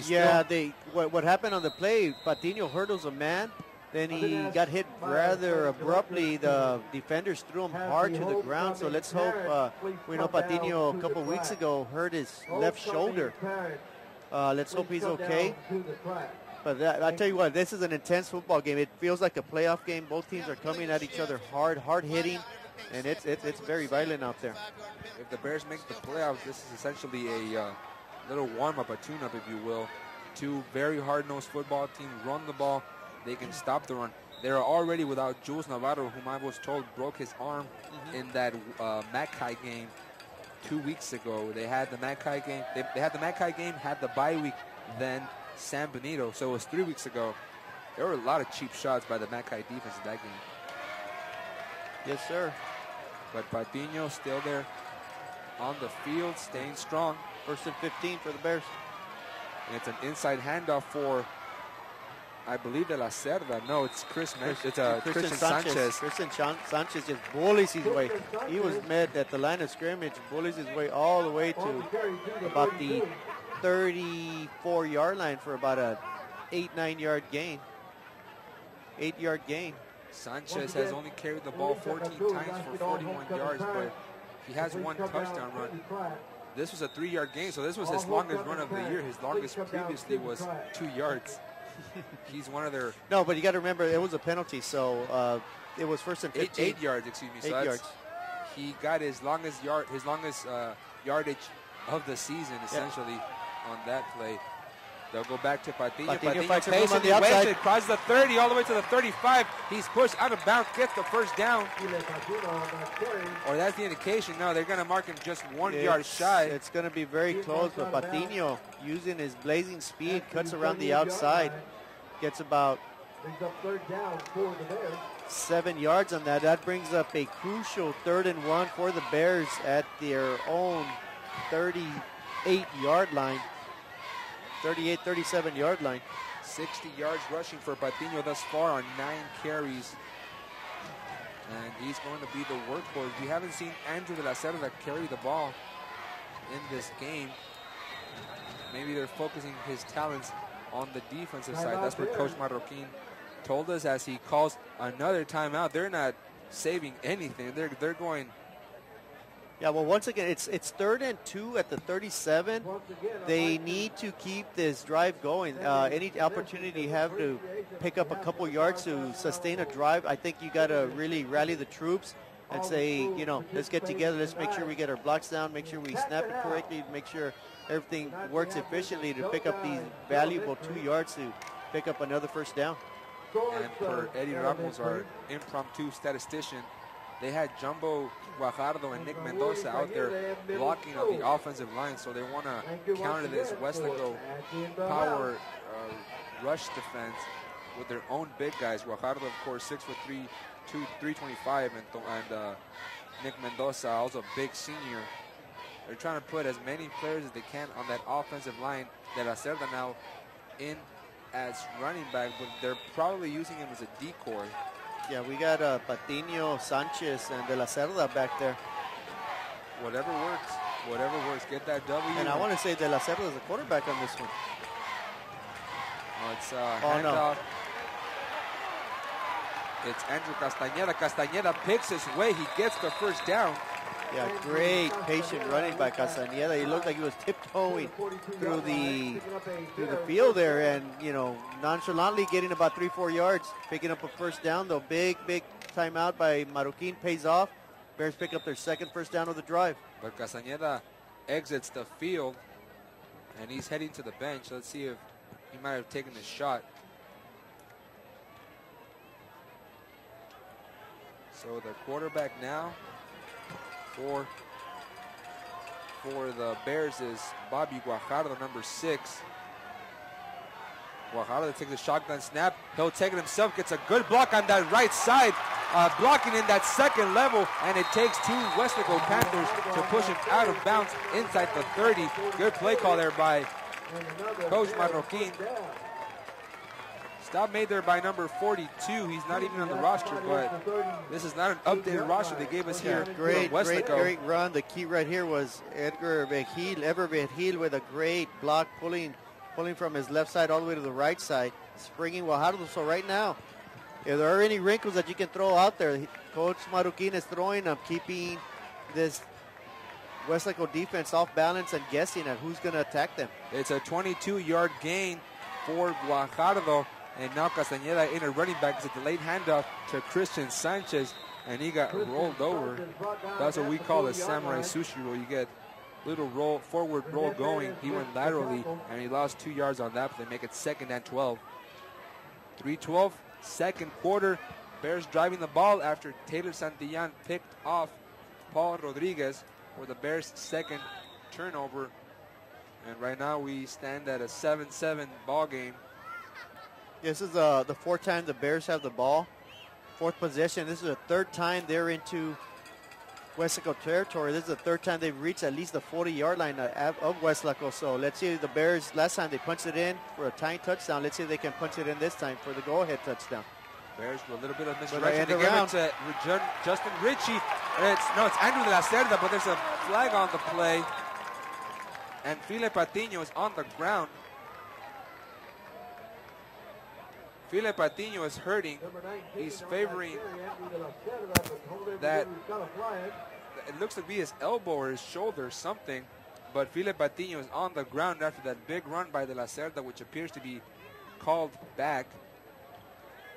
What happened on the play, Patiño hurdles a man, then he got hit rather abruptly. The defenders threw him hard to the ground, so let's hope, we know Patiño a couple weeks ago hurt his left shoulder. Let's hope he's okay. But I tell you what, this is an intense football game. It feels like a playoff game. Both teams are coming at each other hard hitting, and it's very violent out there. If the Bears make the playoffs, this is essentially a little warm-up, a tune-up, if you will. Two very hard-nosed football teams run the ball. They can stop the run. They're already without Jules Navarro, whom I was told broke his arm in that Mackay game 2 weeks ago. They had the Mackay game. They had the Mackay game, had the bye week, then San Benito. So it was 3 weeks ago. There were a lot of cheap shots by the Mackay defense in that game. Yes, sir. But Patiño still there on the field, staying strong. 1st and 15 for the Bears. And it's an inside handoff for, I believe, De La Cerda. No, it's Christian Sanchez. Christian Sanchez just bullies his way. He was met at the line of scrimmage, bullies his way all the way to about the 34-yard line for about a 8-9 yard gain. 8-yard gain. Sanchez has only carried the ball 14 times for 41 yards, but he has one touchdown run. This was a 3-yard gain, so this was his longest run of the year. His longest previously was 2 yards. He's one of their... No, but you got to remember, it was a penalty, so it was 1st and 15. 8 yards, excuse me. 8 yards. He got his longest yardage of the season, essentially, on that play. They'll go back to Patiño. Patiño fights room on patiently the waits outside. it, crosses the 30 all the way to the 35. He's pushed out of bounds, gets the first down. Or that's the indication. No, they're going to mark him just 1 yard shy. It's going to be very close, but Patiño, using his blazing speed, cuts around the outside, gets about Brings up third down for the Bears. 7 yards on that. That brings up a crucial 3rd and 1 for the Bears at their own 38-yard line. 38, 37-yard line. 60 yards rushing for Patiño thus far on 9 carries. And he's going to be the workhorse. We haven't seen Andrew de la Cerda carry the ball in this game. Maybe they're focusing his talents on the defensive side. That's what Coach Marroquin told us as he calls another timeout. They're not saving anything. They're going. Yeah, well, once again, it's 3rd and 2 at the 37. They need to keep this drive going. Any opportunity you have to pick up a couple yards to sustain a drive, I think you got to really rally the troops and say, you know, let's get together. Let's make sure we get our blocks down, make sure we snap it correctly, make sure everything works efficiently to pick up these valuable 2 yards to pick up another first down. And for Eddie Ramos, our impromptu statistician, they had Jumbo Guajardo and Nick Mendoza out there blocking on the offensive line, so they want to counter this Weslaco power rush defense with their own big guys. Guajardo, of course, 6'3", 325, and Nick Mendoza, also a big senior. They're trying to put as many players as they can on that offensive line. De la Cerda now in as running back, but they're probably using him as a decoy. Yeah, we got Patiño, Sanchez, and De La Cerda back there. Whatever works. Whatever works. Get that W. And I want to say De La Cerda is the quarterback on this one. Oh, it's handoff. No. It's Andrew Castañeda. Castañeda picks his way. He gets the first down. Yeah, great patient running by Castañeda. He looked like he was tiptoeing through the field there, and you know, nonchalantly getting about 3-4 yards, picking up a first down. Though big timeout by Marroquin pays off. Bears pick up their second first down of the drive. But Castañeda exits the field, and he's heading to the bench. Let's see if he might have taken a shot. So the quarterback now for the Bears is Bobby Guajardo, number 6. Guajardo takes a shotgun snap. He'll take it himself, gets a good block on that right side, blocking in that second level, and it takes 2 Weslaco Panthers to push him out of bounds inside the 30. Good play call there by Coach Marroquin. Stop made there by number 42. He's not even on the roster, but this is not an updated roster they gave us here. Great run. The key right here was Ever Vergil with a great block, pulling from his left side all the way to the right side, springing Guajardo. So right now, if there are any wrinkles that you can throw out there, Coach Marroquin is throwing them, keeping this Weslaco defense off balance and guessing at who's going to attack them. It's a 22-yard gain for Guajardo. And now Castañeda in a running back is a delayed handoff to Christian Sanchez, and he got rolled over. That's what we call a samurai sushi roll. You get little forward roll going. He went laterally, and he lost 2 yards on that, but they make it 2nd and 12. 3:12, second quarter. Bears driving the ball after Taylor Santillan picked off Paul Rodriguez for the Bears' second turnover. And right now we stand at a 7-7 ball game. This is the 4th time the Bears have the ball. 4th possession. This is the 3rd time they're into Weslaco territory. This is the 3rd time they've reached at least the 40-yard line of Weslaco. So let's see if the Bears, last time they punched it in for a tying touchdown. Let's see if they can punch it in this time for the go-ahead touchdown. Bears with a little bit of misdirection. They give it to Justin Ritchie. It's Andrew de la Cerda, but there's a flag on the play. And File Patiño is on the ground. File Patiño is hurting. He's favoring that. It looks to be his elbow or his shoulder or something. But File Patiño is on the ground after that big run by De La Cerda, which appears to be called back.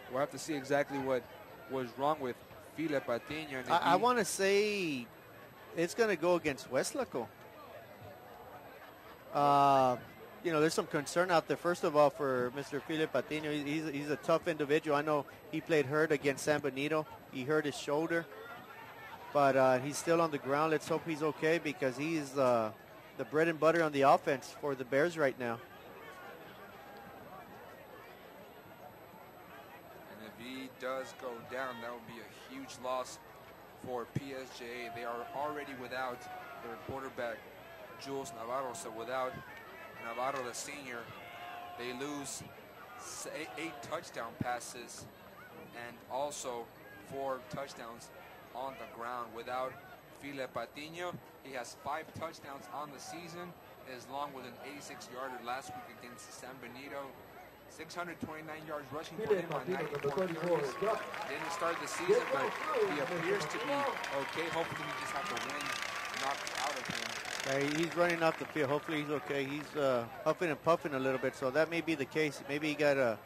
We'll have to see exactly what was wrong with File Patiño. I want to say it's going to go against Weslaco. you know, there's some concern out there. First of all, for Mr. Philip Patino, he's a tough individual. I know he played hurt against San Benito. He hurt his shoulder, but he's still on the ground. Let's hope he's okay, because he's the bread and butter on the offense for the Bears right now. And if he does go down, that would be a huge loss for PSJA. They are already without their quarterback, Jules Navarro. So without Navarro, the senior, they lose 8 touchdown passes and also 4 touchdowns on the ground. Without Philip Patino, he has 5 touchdowns on the season, as long with an 86-yarder last week against San Benito. 629 yards rushing for him on 94 carries. Didn't start the season, but he appears to be okay. Hopefully we just have the wind knocked out of him. Yeah, he's running off the field. Hopefully he's okay. He's huffing and puffing a little bit, so that may be the case. Maybe he got a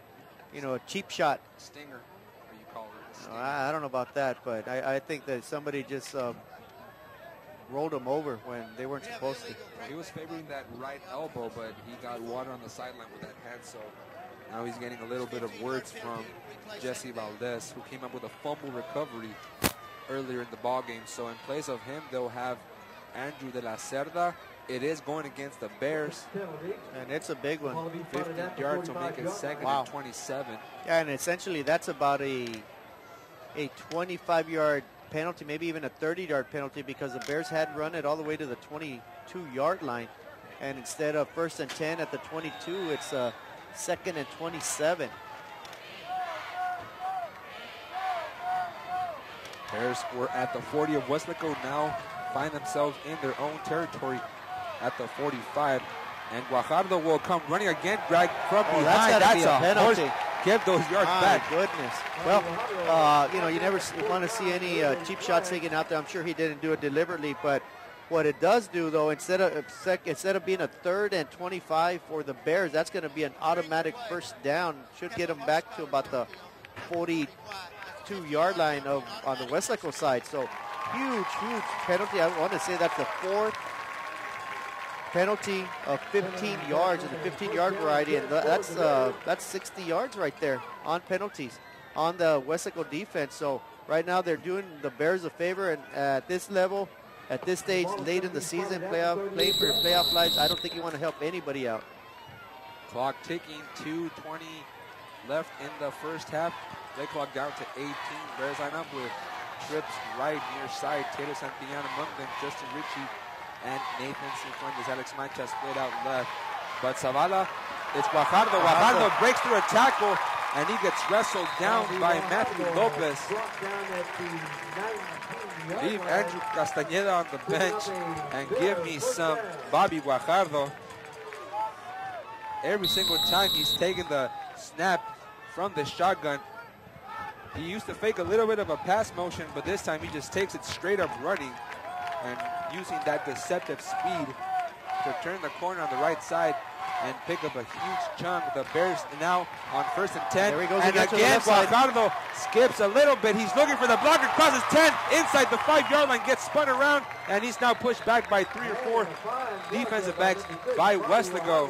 cheap shot. Stinger, or you call it a stinger. I don't know about that, but I think that somebody just rolled him over when they weren't supposed to. He was favoring that right elbow, but he got water on the sideline with that hand, so now he's getting a little bit of words from Jesse Valdez, who came up with a fumble recovery earlier in the ball game. So in place of him, they'll have Andrew de la Cerda. It is going against the Bears. And it's a big one. 15 yards will make it second and 27. Yeah, and essentially that's about a 25-yard penalty, maybe even a 30-yard penalty, because the Bears had run it all the way to the 22-yard line. And instead of 1st and 10 at the 22, it's 2nd and 27. Bears were at the 40 of Weslaco, now find themselves in their own territory at the 45. And Guajardo will come running again, drag from behind. That's a penalty. Get those yards back. Goodness. Well, you never want to see any cheap shots taken out there. I'm sure he didn't do it deliberately, but what it does do, though, instead of being a 3rd and 25 for the Bears, that's going to be an automatic first down. Should get them back to about the 42-yard line on the Weslaco side. So huge penalty. I want to say that's the 4th penalty of 15 yards in the 15-yard variety, and that's 60 yards right there on penalties on the Weslaco defense. So right now they're doing the Bears a favor, and at this level, at this stage, late in the season, playing for your playoff lives, I don't think you want to help anybody out. Clock ticking, 2:20 left in the first half. Play clock down to 18. Bears line up with trips right near side. Taylor Santillana among them, Justin Ritchie, and Nathan Cifuentes. Alex Mancha split out left. But Zavala, it's Guajardo. Guajardo breaks through a tackle, and he gets wrestled down by Matthew Lopez. Leave Andrew Castañeda on the bench and give me some Bobby Guajardo. Every single time he's taken the snap from the shotgun, he used to fake a little bit of a pass motion, but this time he just takes it straight up running and using that deceptive speed to turn the corner on the right side and pick up a huge chunk. The Bears now on 1st and 10. There he goes and again, Guajardo skips a little bit. He's looking for the blocker, crosses 10, inside the 5-yard line, gets spun around, and he's now pushed back by 3 or 4 defensive backs by Weslaco.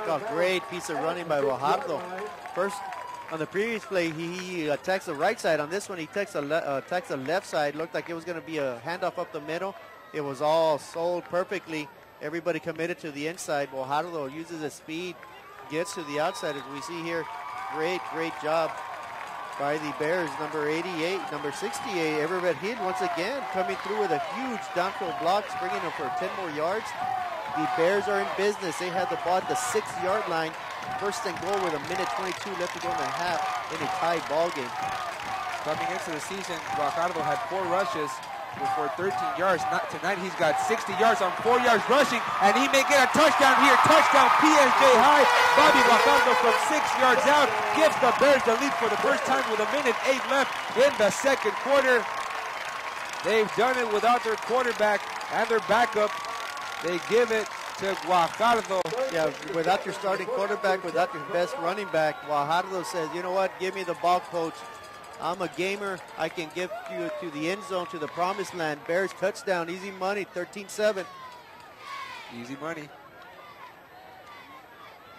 A great piece of running by Guajardo. First, on the previous play, he attacks the right side. On this one, he attacks the left side. Looked like it was going to be a handoff up the middle. It was all sold perfectly. Everybody committed to the inside. Guajardo uses his speed, gets to the outside, as we see here. Great job by the Bears. Number 88, number 68, Everett Hill once again coming through with a huge downfield block, bringing him for 10 more yards. The Bears are in business. They had the ball at the 6-yard line. 1st and goal with 1:22 left to go in the half in a tie ball game. Coming into the season, Guajardo had 4 rushes for 13 yards. Tonight he's got 60 yards on 4 yards rushing, and he may get a touchdown here. Touchdown PSJ High. Bobby Guajardo from 6 yards out gives the Bears the lead for the first time with 1:08 left in the second quarter. They've done it without their quarterback and their backup. They give it to Guajardo. Yeah, without your starting quarterback, without your best running back, Guajardo says, you know what, give me the ball, coach. I'm a gamer. I can get you to the end zone, to the promised land. Bears touchdown, easy money, 13-7. Easy money.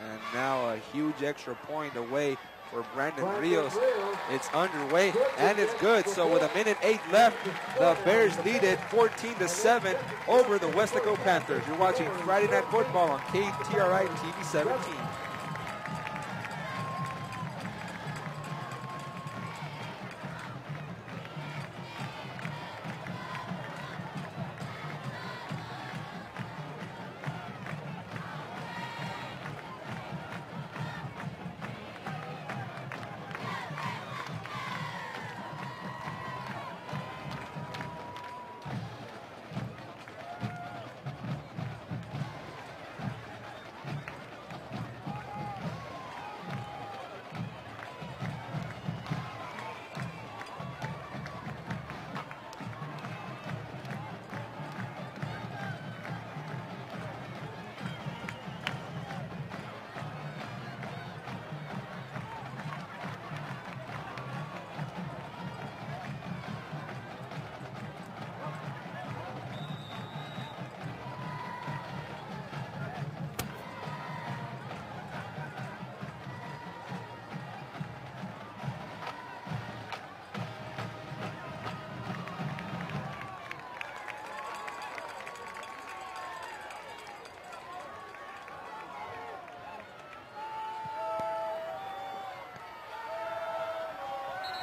And now a huge extra point away for Brandon Rios. It's underway, and it's good. So with 1:08 left, the Bears lead it 14-7 over the Weslaco Panthers. You're watching Friday Night Football on KTRI TV 17.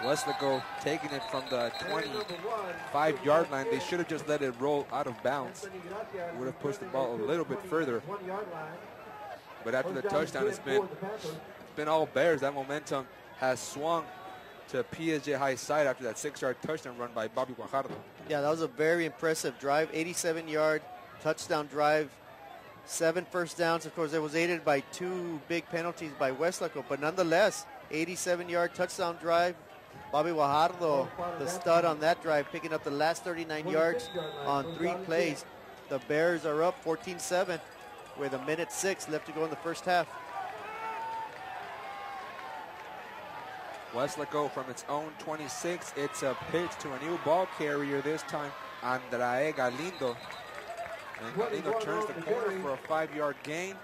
Weslaco taking it from the 25-yard line. They should have just let it roll out of bounds. Would have pushed the ball a little bit further. But after the touchdown, it's been all Bears. That momentum has swung to PSJ High side after that 6-yard touchdown run by Bobby Guajardo. Yeah, that was a very impressive drive. 87-yard touchdown drive. 7 first downs. Of course, it was aided by 2 big penalties by Weslaco. But nonetheless, 87-yard touchdown drive. Bobby Guajardo, the stud on that drive, picking up the last 39 yards on 3 plays. The Bears are up 14-7 with 1:06 left to go in the first half. Weslaco from its own 26. It's a pitch to a new ball carrier this time, Andrae Galindo. And Galindo turns the corner for a 5-yard gain.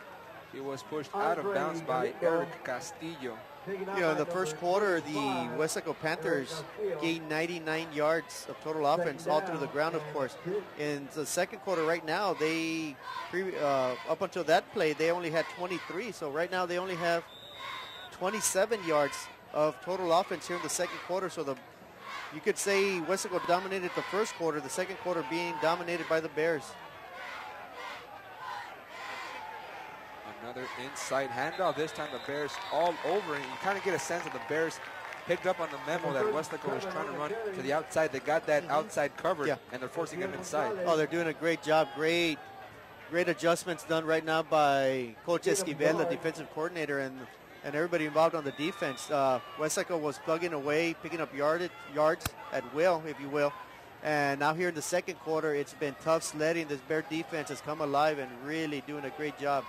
He was pushed out of bounds by Eric Castillo. You know, in the first quarter, the Weslaco Panthers gained 99 yards of total offense, all through the ground, of course. In the second quarter right now, they, up until that play, they only had 23. So right now they only have 27 yards of total offense here in the second quarter. So you could say Weslaco dominated the first quarter, the second quarter being dominated by the Bears. Another inside handoff. This time the Bears all over. And you kind of get a sense that the Bears picked up on the memo that Weslaco was trying to run to the outside. They got that outside covered, and they're forcing them inside. Oh, they're doing a great job. Great adjustments done right now by Coach Esquivel, the defensive coordinator, and everybody involved on the defense. Weslaco was plugging away, picking up yards at will, if you will. And now here in the second quarter, it's been tough sledding. This Bear defense has come alive and really doing a great job.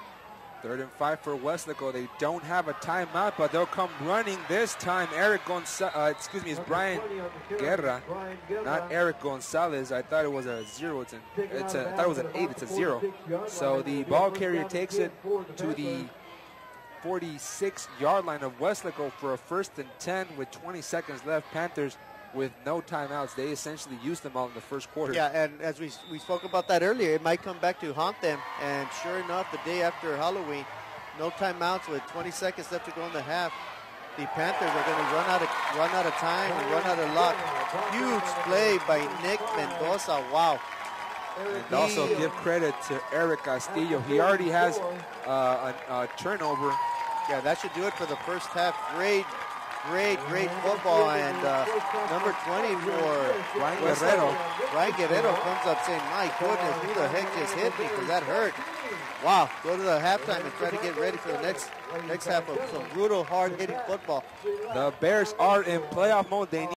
3rd and 5 for Weslaco. They don't have a timeout, but they'll come running this time. It's Brian Guerra, not Eric Gonzalez. I thought it was a 0. I thought it was an 8. It's a 0. So the ball carrier takes it to the 46-yard line of Weslaco for a 1st and 10 with 20 seconds left. Panthers with no timeouts. They essentially used them all in the first quarter. Yeah, and as we spoke about that earlier, it might come back to haunt them. And sure enough, the day after Halloween, no timeouts with 20 seconds left to go in the half. The Panthers are going to run out of time and run out of luck. Huge play by Nick Mendoza. Wow. And also give credit to Eric Castillo. He already has a turnover. Yeah, that should do it for the first half. Great football, and number 20 for Ryan Guerrero. Ryan Guerrero comes up saying, my goodness, who the heck just hit me, because that hurt. Wow, go to the halftime and try to get ready for the next half of some brutal, hard-hitting football. The Bears are in playoff mode. They need